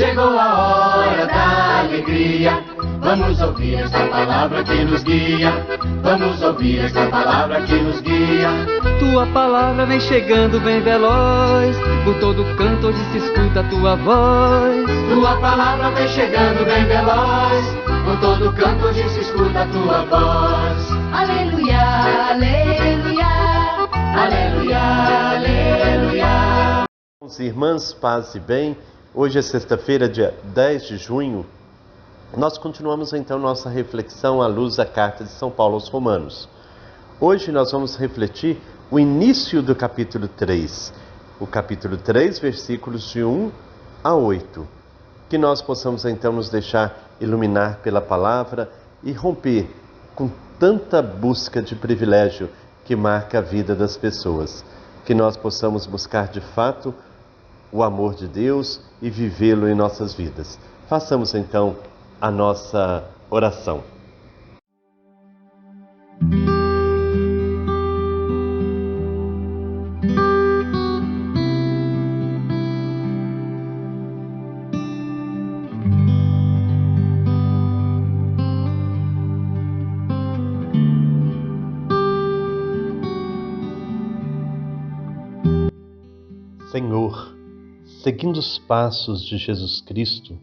chegou a hora da alegria. Vamos ouvir esta palavra que nos guia. Vamos ouvir esta palavra que nos guia. Tua palavra vem chegando bem veloz, por todo canto onde se escuta a tua voz. Tua palavra vem chegando bem veloz, por todo canto onde se escuta a tua voz. Aleluia, aleluia, aleluia, aleluia. Irmãs, paz e bem, hoje é sexta-feira, dia 10 de junho. Nós continuamos então nossa reflexão à luz da carta de São Paulo aos Romanos. Hoje nós vamos refletir o início do capítulo 3, o capítulo 3, versículos de 1 a 8. Que nós possamos então nos deixar iluminar pela palavra e romper com tanta busca de privilégio que marca a vida das pessoas. Que nós possamos buscar de fato o amor de Deus e vivê-lo em nossas vidas. Façamos então a nossa oração. Senhor, seguindo os passos de Jesus Cristo,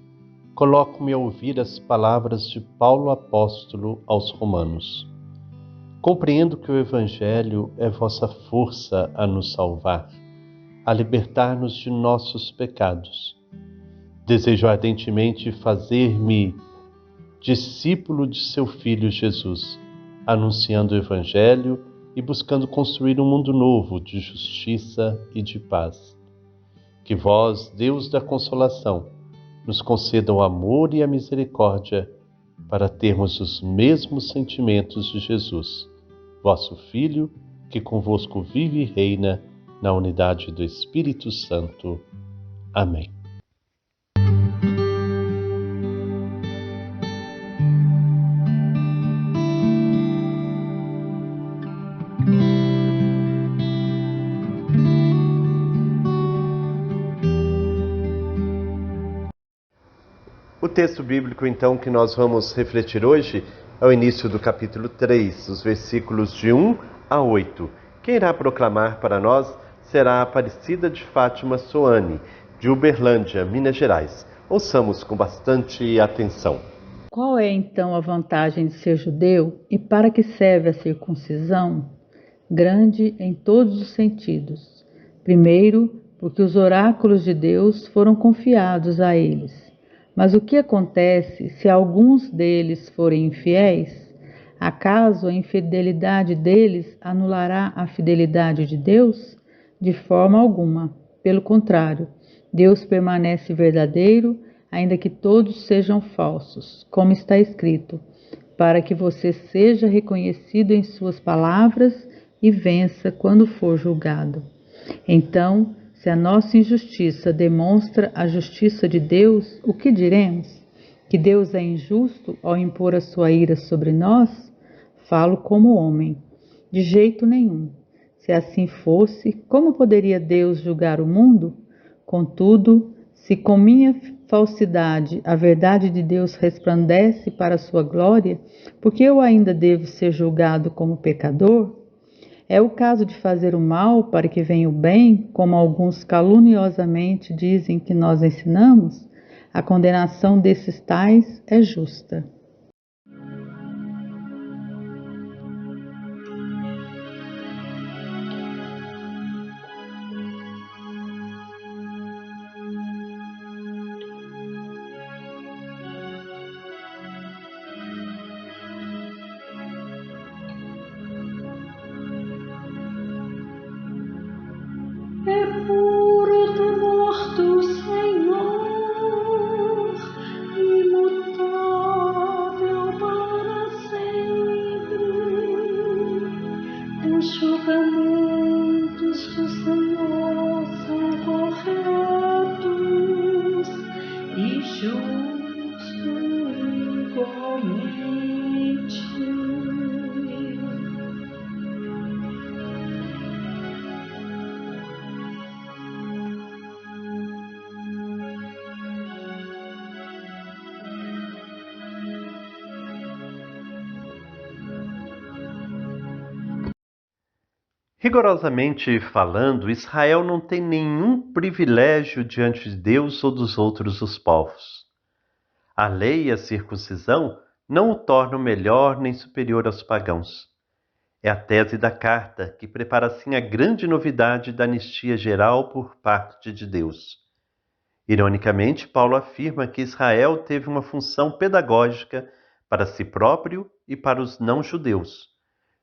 coloco-me a ouvir as palavras de Paulo apóstolo aos Romanos. Compreendo que o Evangelho é vossa força a nos salvar, a libertar-nos de nossos pecados. Desejo ardentemente fazer-me discípulo de seu Filho Jesus, anunciando o Evangelho e buscando construir um mundo novo de justiça e de paz. Que vós, Deus da consolação, nos conceda o amor e a misericórdia para termos os mesmos sentimentos de Jesus, vosso Filho, que convosco vive e reina na unidade do Espírito Santo. Amém. O texto bíblico, então, que nós vamos refletir hoje é o início do capítulo 3, os versículos de 1 a 8. Quem irá proclamar para nós será a Aparecida de Fátima Soane, de Uberlândia, Minas Gerais. Ouçamos com bastante atenção. Qual é, então, a vantagem de ser judeu e para que serve a circuncisão? Grande em todos os sentidos. Primeiro, porque os oráculos de Deus foram confiados a eles. Mas o que acontece se alguns deles forem infiéis? Acaso a infidelidade deles anulará a fidelidade de Deus? De forma alguma. Pelo contrário, Deus permanece verdadeiro, ainda que todos sejam falsos, como está escrito, para que você seja reconhecido em suas palavras e vença quando for julgado. Então, se a nossa injustiça demonstra a justiça de Deus, o que diremos? Que Deus é injusto ao impor a sua ira sobre nós? Falo como homem. De jeito nenhum. Se assim fosse, como poderia Deus julgar o mundo? Contudo, se com minha falsidade a verdade de Deus resplandece para a sua glória, porque eu ainda devo ser julgado como pecador? É o caso de fazer o mal para que venha o bem, como alguns caluniosamente dizem que nós ensinamos? A condenação desses tais é justa. É puro temor do Senhor, imutável Rigorosamente falando, Israel não tem nenhum privilégio diante de Deus ou dos outros os povos. A lei e a circuncisão não o tornam melhor nem superior aos pagãos. É a tese da carta que prepara assim a grande novidade da anistia geral por parte de Deus. Ironicamente, Paulo afirma que Israel teve uma função pedagógica para si próprio e para os não-judeus,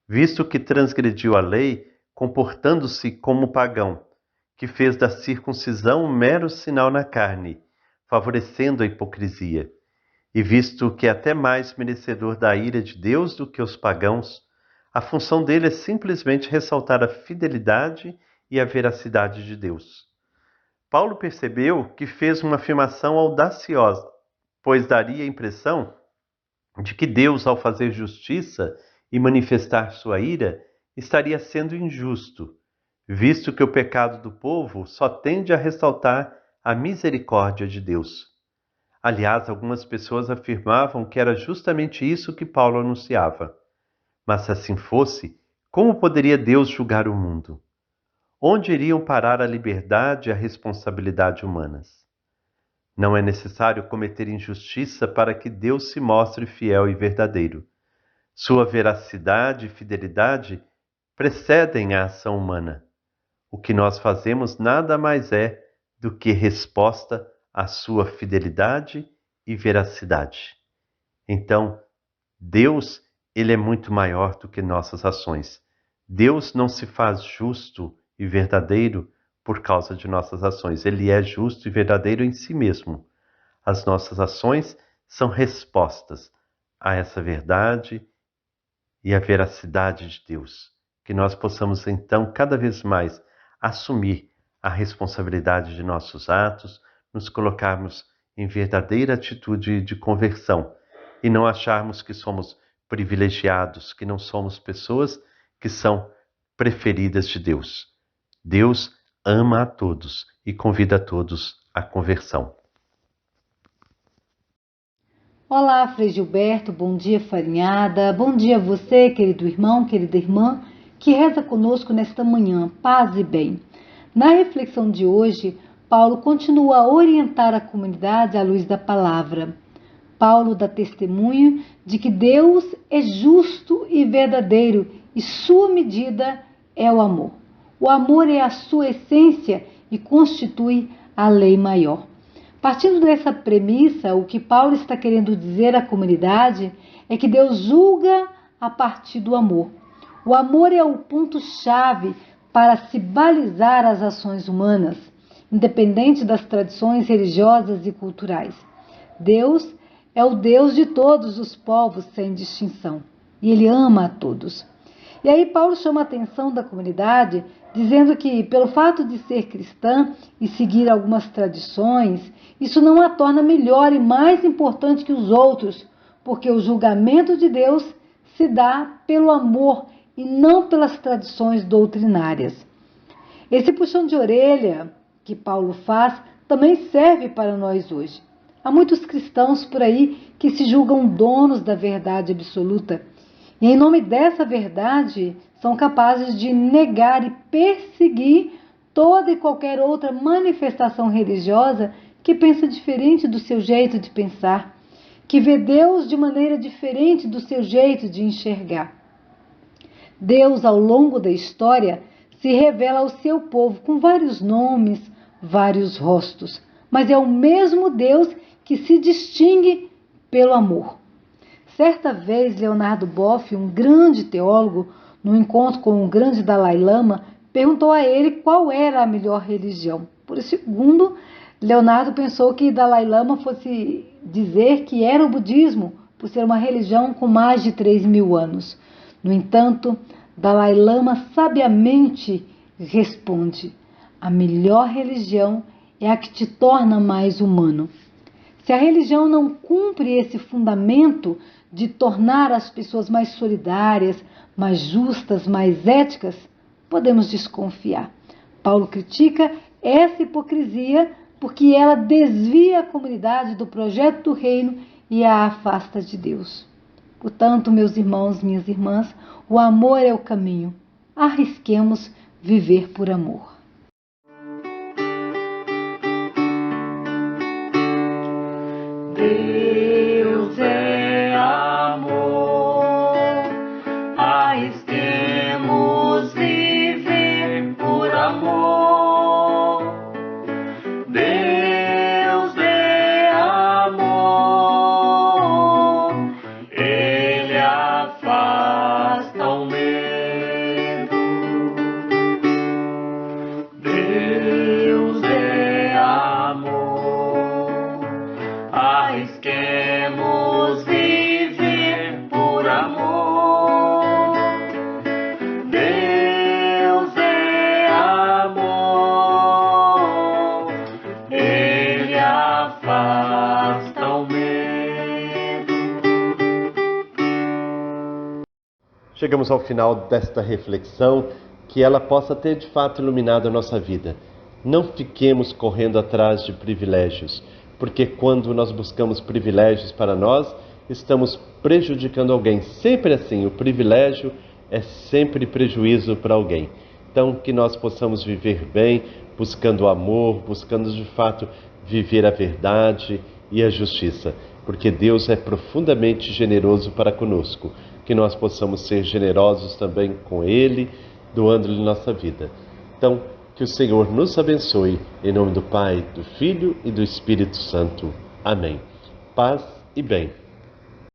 visto que transgrediu a lei comportando-se como pagão, que fez da circuncisão um mero sinal na carne, favorecendo a hipocrisia, e visto que é até mais merecedor da ira de Deus do que os pagãos, a função dele é simplesmente ressaltar a fidelidade e a veracidade de Deus. Paulo percebeu que fez uma afirmação audaciosa, pois daria a impressão de que Deus, ao fazer justiça e manifestar sua ira, estaria sendo injusto, visto que o pecado do povo só tende a ressaltar a misericórdia de Deus. Aliás, algumas pessoas afirmavam que era justamente isso que Paulo anunciava. Mas se assim fosse, como poderia Deus julgar o mundo? Onde iriam parar a liberdade e a responsabilidade humanas? Não é necessário cometer injustiça para que Deus se mostre fiel e verdadeiro. Sua veracidade e fidelidade precedem a ação humana. O que nós fazemos nada mais é do que resposta à sua fidelidade e veracidade. Então, Deus, ele é muito maior do que nossas ações. Deus não se faz justo e verdadeiro por causa de nossas ações. Ele é justo e verdadeiro em si mesmo. As nossas ações são respostas a essa verdade e a veracidade de Deus. Que nós possamos, então, cada vez mais assumir a responsabilidade de nossos atos, nos colocarmos em verdadeira atitude de conversão e não acharmos que somos privilegiados, que não somos pessoas que são preferidas de Deus. Deus ama a todos e convida a todos à conversão. Olá, Frei Gilberto, bom dia, farinhada. Bom dia a você, querido irmão, querida irmã, que reza conosco nesta manhã. Paz e bem. Na reflexão de hoje, Paulo continua a orientar a comunidade à luz da palavra. Paulo dá testemunho de que Deus é justo e verdadeiro e sua medida é o amor. O amor é a sua essência e constitui a lei maior. Partindo dessa premissa, o que Paulo está querendo dizer à comunidade é que Deus julga a partir do amor. O amor é o ponto-chave para se balizar as ações humanas, independente das tradições religiosas e culturais. Deus é o Deus de todos os povos, sem distinção, e Ele ama a todos. E aí Paulo chama a atenção da comunidade, dizendo que, pelo fato de ser cristã e seguir algumas tradições, isso não a torna melhor e mais importante que os outros, porque o julgamento de Deus se dá pelo amor e não pelas tradições doutrinárias. Esse puxão de orelha que Paulo faz também serve para nós hoje. Há muitos cristãos por aí que se julgam donos da verdade absoluta e, em nome dessa verdade, são capazes de negar e perseguir toda e qualquer outra manifestação religiosa que pensa diferente do seu jeito de pensar, que vê Deus de maneira diferente do seu jeito de enxergar. Deus, ao longo da história, se revela ao seu povo com vários nomes, vários rostos, mas é o mesmo Deus que se distingue pelo amor. Certa vez, Leonardo Boff, um grande teólogo, num encontro com o grande Dalai Lama, perguntou a ele qual era a melhor religião. Por um segundo, Leonardo pensou que Dalai Lama fosse dizer que era o budismo, por ser uma religião com mais de 3.000 anos. No entanto, Dalai Lama sabiamente responde: a melhor religião é a que te torna mais humano. Se a religião não cumpre esse fundamento de tornar as pessoas mais solidárias, mais justas, mais éticas, podemos desconfiar. Paulo critica essa hipocrisia porque ela desvia a comunidade do projeto do reino e a afasta de Deus. Portanto, meus irmãos, minhas irmãs, o amor é o caminho. arrisquemos viver por amor. Deus é amor, arrisquemos viver por amor. Deus é amor, Ele afasta o medo. Deus é amor, arrisquemos viver por amor. Deus é amor, Ele afasta o medo. Chegamos ao final desta reflexão, que ela possa ter de fato iluminado a nossa vida. Não fiquemos correndo atrás de privilégios, porque quando nós buscamos privilégios para nós, estamos prejudicando alguém. Sempre assim, o privilégio é sempre prejuízo para alguém. Então, que nós possamos viver bem, buscando o amor, buscando de fato viver a verdade e a justiça, porque Deus é profundamente generoso para conosco. Que nós possamos ser generosos também com Ele, doando-lhe nossa vida. Então, que o Senhor nos abençoe, em nome do Pai, do Filho e do Espírito Santo. Amém. Paz e bem.